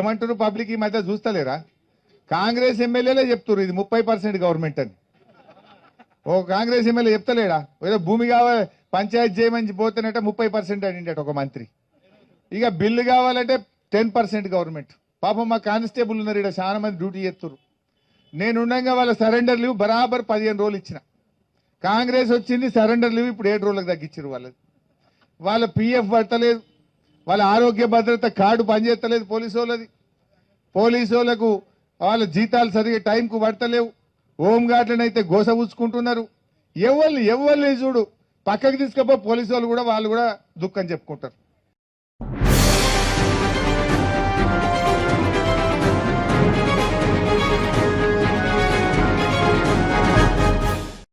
ఏమంటారు పబ్లిక్ ఈ మధ్య చూస్తలేరా? కాంగ్రెస్ ఎమ్మెల్యేలే చెప్తున్నారు ఇది 30% గవర్నమెంట్ అని. ఓ కాంగ్రెస్ ఎమ్మెల్యే చెప్తలేడా? ఏదో భూమి కావాలి పంచాయతీ చేయమని పోతేనట 30% అడిగిండట ఒక మంత్రి. ఇక బిల్లు కావాలంటే 10% గవర్నమెంట్. పాపం మా కానిస్టేబుల్ ఉన్నారు ఇక్కడ చాలా మంది డ్యూటీ చేస్తున్నారు. నేను ఉండగా వాళ్ళ సరెండర్ లీవ్ బరాబర్ 15 రోజులు ఇచ్చిన. కాంగ్రెస్ వచ్చింది సరెండర్ లీవ్ ఇప్పుడు 7 రోజులకు తగ్గించారు. వాళ్ళ పిఎఫ్ పడతలేదు, వాళ్ళ ఆరోగ్య భద్రత కార్డు పనిచేస్తలేదు పోలీసు వాళ్ళకు వాళ్ళ జీతాలు సరిగ్గా టైంకు పడతలేవు. హోంగార్డులనైతే గోసపుచ్చుకుంటున్నారు. ఎవరిని చూడు పక్కకి తీసుకపో పోలీసు వాళ్ళు కూడా దుఃఖం చెప్పుకుంటారు.